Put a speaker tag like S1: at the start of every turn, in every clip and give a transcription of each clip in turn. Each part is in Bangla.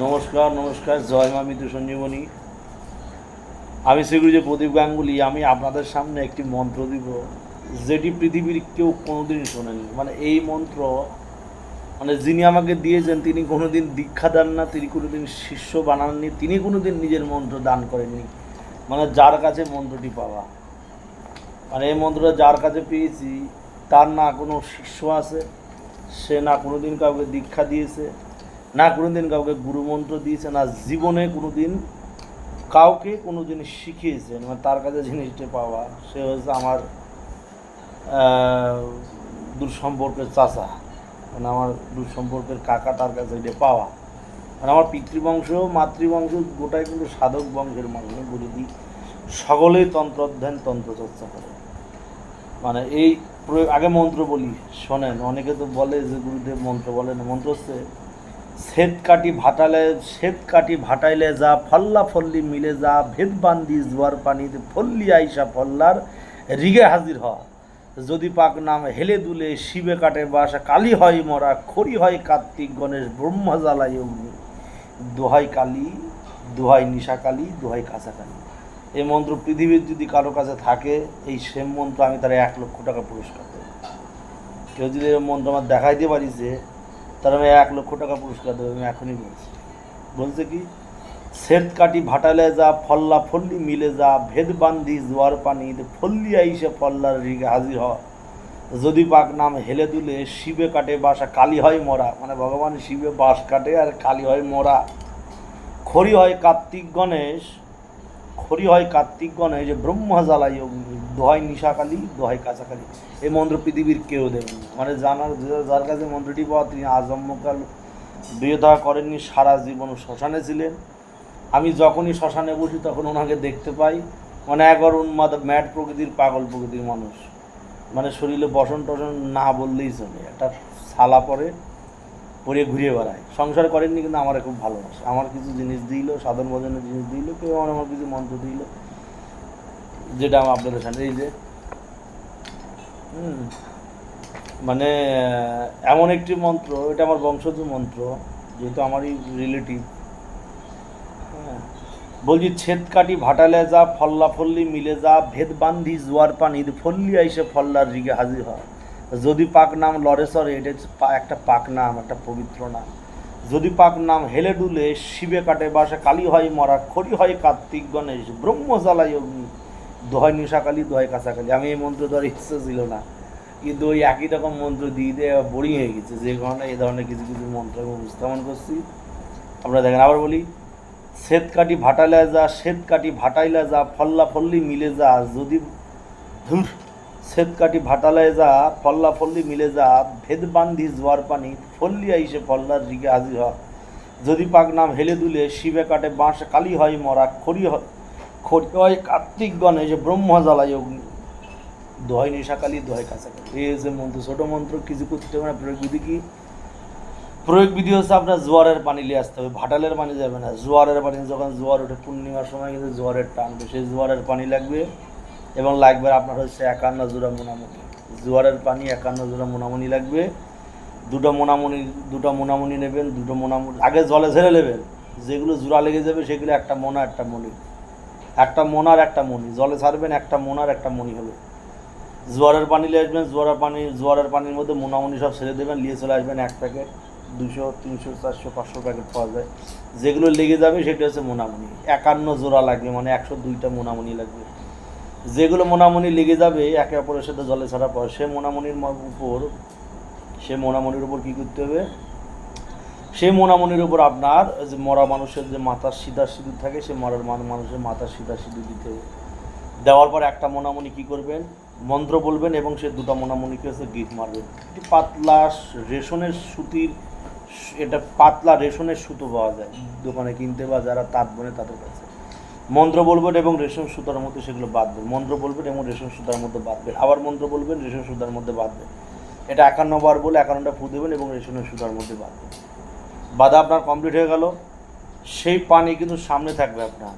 S1: নমস্কার নমস্কার, জয় মা মৃত্যু সঞ্জীবনী। আমি শ্রীগুরু প্রদীপ গাঙ্গুলি। আমি আপনাদের সামনে একটি মন্ত্র দিব, যেটি পৃথিবীর কেউ কোনোদিন শোনেনি। মানে এই মন্ত্র, মানে যিনি আমাকে দিয়েছেন তিনি কোনোদিন দীক্ষা দেন না, তিনি কোনোদিন শিষ্য বানাননি, তিনি কোনোদিন নিজের মন্ত্র দান করেননি। মানে যার কাছে মন্ত্রটি পাওয়া, মানে এই মন্ত্রটা যার কাছে পেয়েছি তার না কোনো শিষ্য আছে, সে না কোনোদিন কাউকে দীক্ষা দিয়েছে, না কোনোদিন কাউকে গুরুমন্ত্র দিয়েছে, না জীবনে কোনোদিন কাউকে কোনো জিনিস শিখিয়েছেন। মানে তার কাছে জিনিসটা পাওয়া, সে হচ্ছে আমার দূর সম্পর্কের চাচা, মানে আমার দূর সম্পর্কের কাকা, তার কাছে এটা পাওয়া। মানে আমার পিতৃবংশ মাতৃবংশ গোটাই কিন্তু সাধক বংশের মানুষ। বলে দিই, সকলেই তন্ত্রধ্যান তন্ত্রচর্চা করে। মানে এই আগে মন্ত্র বলি, শোনেন। অনেকে তো বলে যে গুরুদেব মন্ত্র বলেন। মন্ত্র হচ্ছে শ্বেত কাটি ভাটাইলে যা ফল্লা ফল্লি মিলে যা ভেদ বান্দি জোয়ার পানিতে ফল্লি আইসা ফল্লার রিগে হাজির হওয়া। যদি পাক নাম হেলে দুলে শিবে কাটে বাসা কালী হয় মরা খড়ি হয় কার্তিক গণেশ ব্রহ্মা জ্বালাই অগ্নি দোহাই কালী দোহাই নিশা কালী দোহাই কাঁচা কালী। এই মন্ত্র পৃথিবীর যদি কারো কাছে থাকে, এই সেম মন্ত্র আমি তার 1,00,000 টাকা পুরস্কার দেবো। কেউ যদি এই মন্ত্র আমার দেখাইতে পারিছে, তার আমি 1,00,000 টাকা পুরস্কার দেবো। আমি এখনই বলছি। বলছে কি, শ্বেত কাটি ভাটালে যা ফল্লা ফল্লি মিলে যা ভেদ বান্ধি জোয়ার পানি ফল্লি আইসে ফল্লার রিগে হাজির হওয়া। যদি পাক নাম হেলে দুলে শিবে কাটে বাসা কালী হয় মরা। মানে ভগবান শিবে বাস কাটে আর কালী হয় মরা। খড়ি হয় কার্তিক গণেশ যে ব্রহ্মা জ্বালাই অগ্নি দোহাই নিশাকালী দোহাই কাঁচাকালী। এই মন্ত্র পৃথিবীর কেউ দেবেন। মানে যার কাছে মন্ত্রটি পাওয়া, তিনি আজন্মকাল বিয়ে দেওয়া করেননি, সারা জীবন শ্মশানে ছিলেন। আমি যখনই শ্মশানে বসি তখন ওনাকে দেখতে পাই। মানে একবার উন্মাদ ম্যাট প্রকৃতির, পাগল প্রকৃতির মানুষ। মানে শরীরে বসন টসন না বললেই চলে, একটা ছালা পরে ঘুরিয়ে বেড়ায়। সংসার করেননি, কিন্তু আমারে খুব ভালোবাসে। আমার কিছু জিনিস দিল, সাধন ভজনের জিনিস দিল, কেউ আমার কিছু মন্ত্র দিল, যেটা আমি আপনাদের সামনে এই যে মানে এমন একটি মন্ত্র, এটা আমার বংশজ মন্ত্র, যেহেতু আমারই রিলেটিভ। হ্যাঁ, বলছি, ছেদ কাটি ভাটালে যা ফল্লা ফল্লি মিলে যা ভেদ বান্ধি জোয়ার পানি ফল্লি আইসে ফল্লার রিগে হাজির হয়। যদি পাক নাম লড়েসরে, এটা হচ্ছে একটা পাক নাম, একটা পবিত্র নাম। যদি পাক নাম হেলে ডুলে শিবে কাটে বাসা কালী হয় মরা খড়ি হয় কার্তিক গণেশ ব্রহ্ম জ্বালাই অগ্নি দোহাই নিশাকালী দোহাই কাঁচাকালী। আমি এই মন্ত্র দেওয়ার ইচ্ছা ছিল না, কিন্তু ওই একই রকম মন্ত্র দিয়ে দিয়ে বোরিং হয়ে গেছে। যে কারণে এই ধরনের কিছু কিছু মন্ত্র আমি উপস্থাপন করছি। আপনারা দেখেন, আবার বলি, শ্বেত কাটি ভাটাইলা যা ফল্লা ফল্লি মিলে যা যদি শ্বেত কাটি ভাটালায় যা ফল্লা ফল্লি মিলে যা ভেদ বান্ধি জোয়ার পানি ফল্লি আইসে ফল্লার রিগে হাজির হয়। যদি পাক নাম হেলে দুলে শিবে কাটে বাঁশ কালী হয় মরা খড়ি হয় কার্তিক গণেশ ব্রহ্মা জ্বালাই অগ্নি দোহাই নিশাকালী দোহাই কাঁচাকালী। এই যে মন্ত্র, ছোটো মন্ত্র, কিছু করতে হবে না। প্রয়োগ বিধি কি? প্রয়োগ বিধি হচ্ছে আপনার জোয়ারের পানি নিয়ে আসতে হবে, ভাটালের পানি যাবে না। জোয়ারের পানি, যখন জোয়ার ওঠে পূর্ণিমার সময় কিন্তু জোয়ারের টানবে, সেই জোয়ারের পানি লাগবে। এবং লাগবে আপনার হচ্ছে 51 জোড়া মোনামণি। জোয়ারের পানি 51 জোড়া মোনামণি লাগবে। দুটো মোনামণি নেবেন। দুটো মোনামণি আগে জলে ঝেড়ে নেবেন। যেগুলো জোড়া লেগে যাবে সেগুলো একটা মোনা একটা মণি, একটা মোনার একটা মণি। জলে ছাড়বেন, একটা মোনার একটা মণি হবে। জোয়ারের পানি নিয়ে আসবেন। জোয়ারের পানির মধ্যে মোনামণি সব ছেড়ে দেবেন, নিয়ে চলে আসবেন 1 প্যাকেট। 200, 300, 400, 500 প্যাকেট পাওয়া যায়। যেগুলো লেগে যাবে সেটা হচ্ছে মোনামণি। 51 জোড়া লাগবে, মানে 102টা মোনামণি লাগবে। যেগুলো মোনামণি লেগে যাবে একে অপরের সাথে জলে ছাড়া পর, সে মোনামণির উপর কী করতে হবে? সেই মোনামণির উপর আপনার যে মরা মানুষের যে মাথার সিধা সিঁদুর থাকে, সে মরার মানুষের মাথার সিধা সিঁদুর দিতে হবে। দেওয়ার পর একটা মোনামণি কী করবেন? মন্ত্র বলবেন এবং সে 2টা মোনামণিকে হচ্ছে গিট মারবেন। একটি পাতলা রেশনের সুতির, এটা পাতলা রেশনের সুতো পাওয়া যায় দোকানে কিনতে, বা যারা তাঁত বোনে তাদের কাছে। মন্ত্র বলবেন এবং রেশম সুতার মধ্যে সেগুলো বাঁধবেন। মন্ত্র বলবেন এবং রেশম সুতার মধ্যে বাঁধবেন। আবার মন্ত্র বলবেন, রেশম সুতার মধ্যে বাঁধবেন। এটা 51 বার বলে 51টা ফু দেবেন এবং রেশমের সুতার মধ্যে বাঁধবেন। বাঁধা আপনার কমপ্লিট হয়ে গেল। সেই পানি কিন্তু সামনে থাকবে আপনার,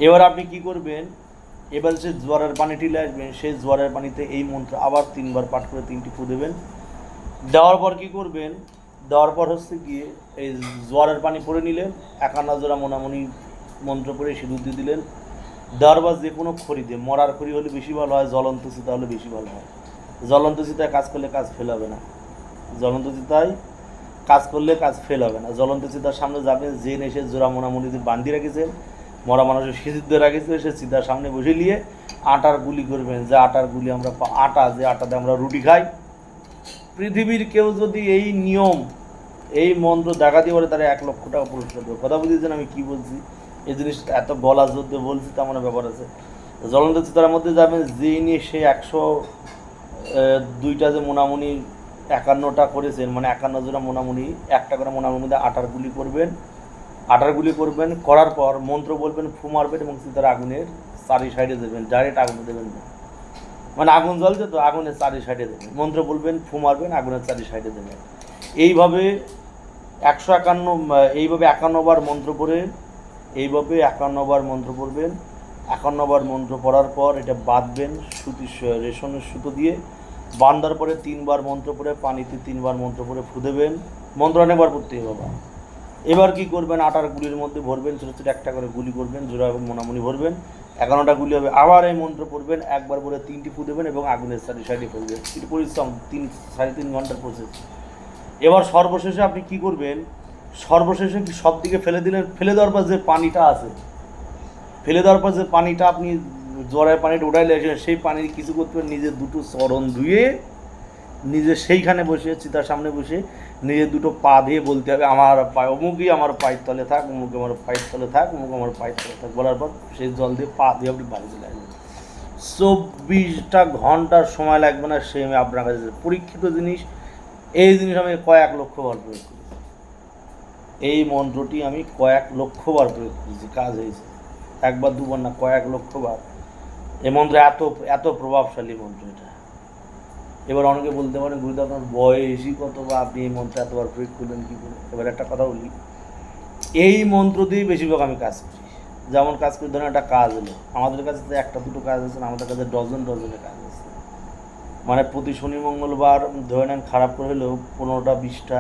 S1: এবার আপনি কি করবেন? এবার যে জোয়ারের পানিটি আসবেন, সেই জোয়ারের পানিতে এই মন্ত্র আবার 3 বার পাঠ করে 3টি ফু দেবেন। দেওয়ার পর কী করবেন? দেওয়ার পর হচ্ছে গিয়ে এই জোয়ারের পানি পরে নিলেন, 51 জোড়া মোনামুনি মন্ত্র পড়ে সিঁদুর দিয়ে দিলেন। দেওয়ার পর যে কোনো খড়ি দিয়ে, মরার খড়ি হলে বেশি ভালো হয়, জ্বলন্ত চিতা হলে বেশি ভালো হয়। জ্বলন্ত চিতায় কাজ করলে কাজ ফেল হবে না, জ্বলন্ত চিতায় কাজ করলে কাজ ফেল হবে না। জ্বলন্ত চিতার সামনে যাবেন, যে এসে জোড়া মোনামুনি দিয়ে বান্ধি রেখেছেন, মরা মানুষের সিঁদুর দিয়ে রেখেছে, সে চিতার সামনে বসে নিয়ে আটার গুলি করবেন। যে আটার গুলি আমরা আটা, যে আটাতে আমরা রুটি খাই, পৃথিবীর কেউ যদি এই নিয়ম, এই মন্ত্র দেখা দিয়ে বলে, তারা 1 লক্ষ টাকা পুরস্কার দেবে। কথা বুঝেছেন আমি কি বলছি? এই জিনিসটা এত গলা জোর দিয়ে বলছি, তেমন ব্যাপার আছে। জ্বলন্ত চিতার মধ্যে যাবেন, যেই নিয়ে সে 102টা যে মোনামুনি 51টা করেছেন, মানে 51 জোড়া মোনামুনি, একটা করে মোনামুনির মধ্যে আটার গুলি করবেন। আটার গুলি করবেন, করার পর মন্ত্র বলবেন, ফু মারবেন এবং চিতার আগুনের চারি সাইডে দেবেন, ডাইরেক্ট আগুনে দেবেন না, মানে আগুন জ্বলছে তো আগুনের চারি সাইডে দেবেন। মন্ত্র বলবেন, ফু মারবেন, আগুনের চারি সাইডে দেবেন। এইভাবে 51 বার মন্ত্র পড়ে, এইভাবে 51 বার মন্ত্র পড়বেন। 51 বার মন্ত্র পড়ার পর এটা বাঁধবেন রেশনের সুতো দিয়ে। বাঁধার পরে 3 বার মন্ত্র পড়ে, পানিতে 3 বার মন্ত্র পড়ে ফু দেবেন। মন্ত্র অনেকবার পড়তে হবে বাবা। এবার কি করবেন, আটার গুলির মধ্যে ভরবেন, ছোটো ছোটো একটা করে গুলি করবেন, জোড়া এবং মোনামুনি ভরবেন, 11টা গুলি হবে। আবার এই মন্ত্র পড়বেন, একবার পরে 3টি ফু দেবেন এবং আগুনের সাইডে ফেলবেন। এটি পরিশ্রম, 3-3.5 ঘন্টার প্রসেস। এবার সর্বশেষে আপনি কি করবেন, সর্বশেষে সব দিকে ফেলে দিলেন। ফেলে দেওয়ার পর যে পানিটা আছে, ফেলে দেওয়ার পর যে পানিটা আপনি জলের পানিটা উঠাইলে আসেন, সেই পানি কিছু করতে হবে, নিজের 2টো চরণ ধুয়ে নিজে সেইখানে বসে, চিতার সামনে বসে নিজের 2টো পা দিয়ে বলতে হবে, আমার পায়ে অমুকই আমার পায়ের তলে থাক, অমুক আমার পায়ের তলে থাক, অমুক আমার পায়ের তলে থাক। বলার পর সেই জল দিয়ে পা দিয়ে আপনি বাড়ি চলে আসবেন। 24টা ঘন্টার সময় লাগবে না, সে আমি আপনার কাছে পরীক্ষিত জিনিস। এই জিনিস আমি কয়েক লক্ষ বার প্রয়োগ করেছি, এই মন্ত্রটি আমি কয়েক লক্ষ বার প্রয়োগ করেছি, কাজ হয়েছে। 1বার 2বার না, কয়েক লক্ষ বার। এই মন্ত্র এত এত প্রভাবশালী মন্ত্র এটা। এবার অনেকে বলতে পারেন, গুরুদেব আপনার বয়সই কত, বা আপনি এই মন্ত্র এতবার প্রয়োগ করলেন কী করে? এবার একটা কথা বলি, এই মন্ত্র দিয়েই বেশিরভাগ আমি কাজ করি। যেমন কাজ করি, ধরেন একটা কাজ হলো, আমাদের কাছে তো 1-2টো কাজ আছে না, আমাদের কাছে ডজনে কাজ আছে। মানে প্রতি শনি মঙ্গলবার ধরে নেন, খারাপ করে হলেও 15টা 20টা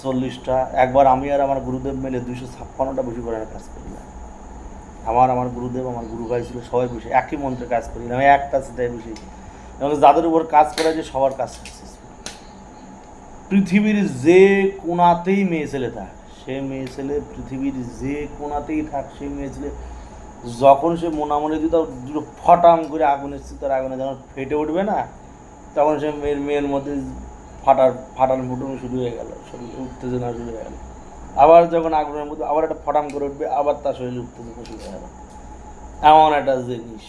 S1: 40টা। একবার আমি আর আমার গুরুদেব মিলে 256টা বসে করে কাজ করি না। আমার গুরুদেব, আমার গুরু ভাই ছিল, সবাই বসে একই মন্ত্রে কাজ করি না, আমি একটা সেটাই বসে। এবং যাদের উপর কাজ করা যে সবার কাজ সাকসেসফুল। পৃথিবীর যে কোণাতেই মেয়ে ছেলে থাক, সে মেয়ে ছেলে পৃথিবীর যে কোণাতেই থাক, সেই মেয়ে ছেলে যখন সে মোনামনি দিয়ে দুটো ফটাম করে আগুনের চিতার আগুনে যখন ফেটে উঠবে না, তখন সে মেয়ের মধ্যে ফাটান ফুটুন শুরু হয়ে গেল, শরীরে উত্তেজনা শুরু হয়ে গেল। আবার যখন আগুনের মধ্যে আবার একটা ফটাম করে উঠবে, আবার তার শরীরে উত্তেজনা শুরু হয়ে গেল। এমন একটা জিনিস,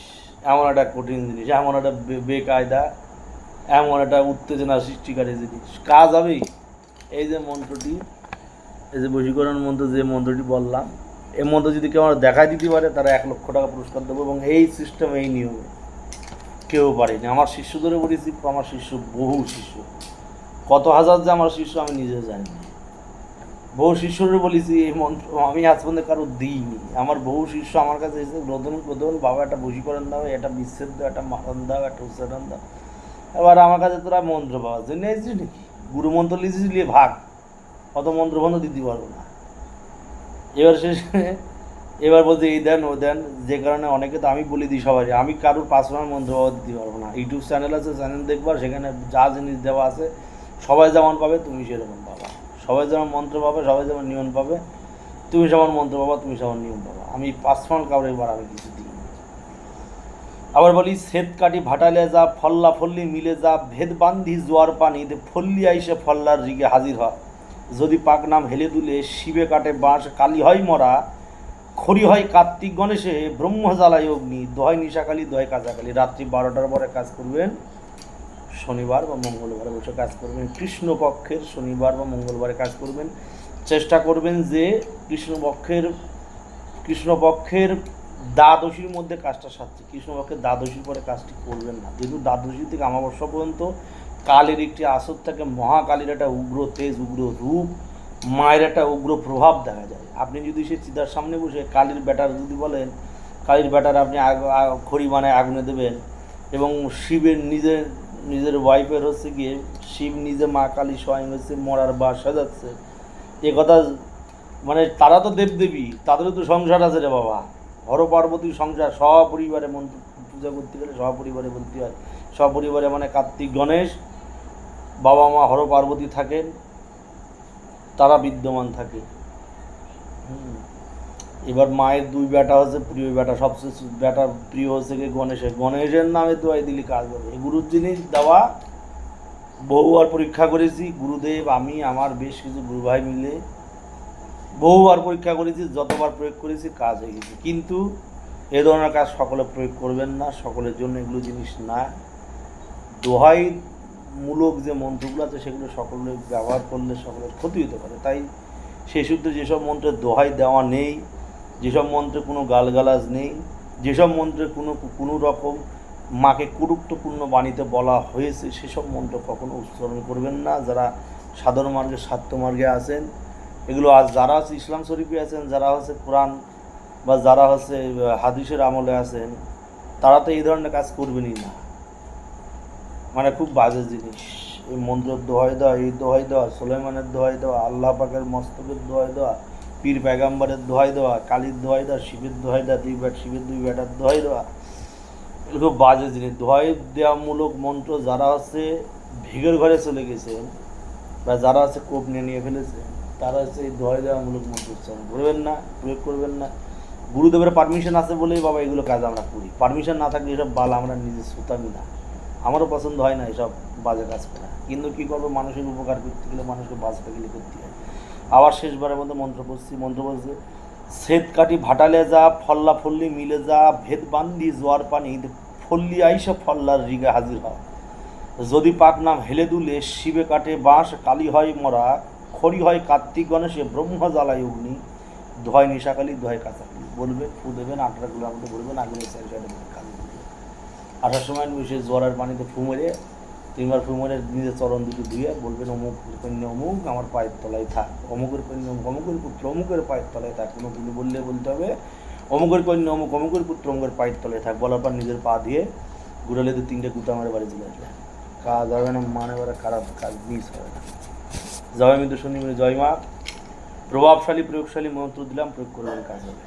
S1: এমন একটা কঠিন জিনিস, এমন একটা বেকায়দা, এমন একটা উত্তেজনা সৃষ্টিকারী জিনিস, কাজ হবেই। এই যে মন্ত্রটি, এই যে বশীকরণ মন্ত্র, যে মন্ত্রটি বললাম, এই মন্ত্র যদি কেউ আমার দেখায় দিতে পারে, তারা 1 লক্ষ টাকা পুরস্কার দেবো। এবং এই সিস্টেম, এই নিয়মে কেউ পারেনি। আমার শিষ্য ধরে বলেছি, আমার শিষ্য, বহু শিষ্য, কত হাজার যে আমার শিষ্য আমি নিজে জানি না। বহু শিষ্যরে বলেছি এই মন্ত্র, আমি আজ পর্যন্ত কারো দিইনি। আমার বহু শিষ্য আমার কাছে এসে রোদন বাবা একটা বশীকরণ দাও, একটা বিচ্ছেদ দাও, একটা মারণ দাও, একটা উচ্চারণ দাও। এবার আমার কাছে তোরা মন্ত্র পাওয়ার জন্য এসেছিস নাকি? গুরু মন্ত্র লিখেছিস, নিয়ে ভাগ, অত মন্ত্রবন্ধ দিতে পারবো না। এবার শেষে এবার বলছে এই দেন ও দেন, যে কারণে অনেকে, তো আমি বলে দিই সবাই, আমি কারোর পার্সোনাল মন্ত্র পাওয়া দিতে পারবো না। ইউটিউব চ্যানেল আছে, চ্যানেল দেখবা, সেখানে যা জিনিস দেওয়া আছে সবাই যেমন পাবে তুমি সেরকম পাবা, সবাই যেমন মন্ত্র পাবে, সবাই যেমন নিয়ম পাবে, তুমি যেমন মন্ত্র পাবা, তুমি যেমন নিয়ম পাবা। আমি পার্সোনাল কাউরে এবার আমি কিছু দিই। আবার বলি, শ্বেত কাটি ভাটালে যা, ফল্লা ফল্লি মিলে যা, ভেদ বান্ধি জোয়ার পানি দে, ফল্লি আইসে ফল্লার রিগে হাজির হয়। যদি পাক নাম হেলে দুলে, শিবে কাটে বাঁশ, কালী হয় মরা, খড়ি হয় কার্তিক গণেশে, ব্রহ্ম জ্বালায় অগ্নি, দোহাই নিশাকালী, দোহাই কাঁচাকালী। রাত্রি 12টার পরে কাজ করবেন, শনিবার বা মঙ্গলবারে বসে কাজ করবেন। কৃষ্ণপক্ষের শনিবার বা মঙ্গলবারে কাজ করবেন। চেষ্টা করবেন যে কৃষ্ণপক্ষের দ্বাদশীর মধ্যে কাজটা সারছে, কৃষ্ণপক্ষের দ্বাদশীর পরে কাজটি করবেন না। যেহেতু দ্বাদশী থেকে অমাবস্যা পর্যন্ত কালের একটি আসর থাকে, মহাকালীর একটা উগ্র তেজ, উগ্র রূপ, মায়ের একটা উগ্র প্রভাব দেখা যায়। আপনি যদি সে চিতার সামনে বসে কালীর ব্যাটার যদি বলেন, কালীর ব্যাটার আপনি খড়ি বানায় আগুনে দেবেন, এবং শিবের নিজের নিজের ওয়াইফের হচ্ছে গিয়ে শিব নিজে মা কালী স্বয়ং হচ্ছে মরার বাস সাজাচ্ছে, এ কথা মানে তারা তো দেবদেবী, তাদেরও তো সংসার আছে রে বাবা। হর পার্বতী সংসার, সপরিবারে মন্ত্র পূজা করতে গেলে সপরিবারে বলতে হয়। সপরিবারে মানে কার্তিক গণেশ, বাবা মা হর পার্বতী থাকেন, তারা বিদ্যমান থাকে। এবার মায়ের দুই বেটা হচ্ছে প্রিয় বেটা, সবচেয়ে বেটা প্রিয় হচ্ছে কি গণেশের, গণেশের নামে দোয়াই দিলি কাজ হবে। গুরুর জিনিস দেওয়া বহুবার পরীক্ষা করেছি, গুরুদেব আমি আমার বেশ কিছু গুরু ভাই মিলে বহুবার পরীক্ষা করেছি, যতবার প্রয়োগ করেছি কাজ হয়ে গেছে। কিন্তু এ ধরনের কাজ সকলে প্রয়োগ করবেন না, সকলের জন্য এগুলো জিনিস না। দোহাই মূলক যে মন্ত্রগুলো আছে সেগুলো সকলে ব্যবহার করলে সকলের ক্ষতি হতে পারে। তাই সেই সূত্রে যেসব মন্ত্রের দোহাই দেওয়া নেই, যেসব মন্ত্রে কোনো গালগালাজ নেই, যেসব মন্ত্রে কোনো রকম মাকে কুরুক্তপূর্ণ বাণীতে বলা হয়েছে, সেসব মন্ত্র কখনো উচ্চারণ করবেন না। যারা সাধারণ মার্গে স্বার্থ মার্গে আছেন, এগুলো আজ যারা হচ্ছে ইসলাম শরীফে আছেন, যারা হচ্ছে কোরআন বা যারা হচ্ছে হাদিসের আমলে আছেন, তারা তো এই ধরনের কাজ করবেনই না। মানে খুব বাজে জিনিস এই মন্ত্রের দোহাই দেওয়া, এই দোহাই দেওয়া, সুলাইমানের দোহাই দেওয়া, আল্লাহ পাকের মস্তকের দোহাই দেওয়া, পীর পেগাম্বারের দোহাই দেওয়া, কালীর দোহাই দেওয়া, শিবের দোহাই দেওয়া, শিবের দুই বেটার দোহাই দেওয়া, এগুলো খুব বাজে জিনিস। দোহাই দেওয়ামূলক মন্ত্র যারা হচ্ছে ভিগের ঘরে চলে গেছেন বা যারা হচ্ছে কোপ নিয়ে ফেলেছে, তারা হচ্ছে এই দোহাই দেওয়ামূলক মন্ত্র উচ্চারণ করবেন না, প্রয়োগ করবেন না। গুরুদেবের পারমিশন আছে বলেই বাবা এগুলো কাজ আমরা করি। পারমিশন না থাকলে এসব বাল আমরা নিজে সুতামি না। আমারও পছন্দ হয় না এসব বাজে কাজ করা, কিন্তু কী করবো, মানুষের উপকার করতে গেলে মানুষকে বাঁচতে গেলে করতে হয়। আবার শেষবারের মধ্যে মন্ত্র বলছে, শ্বেত কাটি ভাটালে যা, ফল্লা ফল্লি মিলে যা, ভেদ বান্দি জোয়ার পানি, ফল্লি আইসা ফল্লার রিগে হাজির হয়। যদি পাক নাম হেলে দুলে, শিবে কাটে বাঁশ, কালী হয় মরা, খড়ি হয় কার্তিক গণেশে, ব্রহ্মা জ্বালায় অগ্নি, দোহাই নিশাকালী, দোহাই কাঁচাকালী। বলবেন, ফু দেবেন, 18 মধ্যে বলবেন, আগুনের সাইডে কালী বলবেন। আসার সময় সে জোয়ারের পানিতে ফু মেরে 3বার ফু মেরে নিজের চরণ দুটো ধুয়ে বলবেন, অমুক কন্যা অমুক আমার পায়ের তলায় থাক, অমুকের কন্যা অমুকের পুত্র অমুকের পায়ের তলায় থাক। কোনো ভুলে বললে বলতে হবে অমুকের কন্যা অমুক অমুকের পুত্র অমুকের পায়ের তলায় থাক। বলার পর নিজের পা দিয়ে ঘুরালে 3টে গুতা মারে বাড়ি চলে আসবে। কাজ হবে না, মানে বারে খারাপ কাজ মিস হবে না। জয় মিত্র শনি জয় মা। প্রভাবশালী প্রয়োগশালী মন্ত্র দিলাম, প্রয়োগ করবেন, কাজ হবে।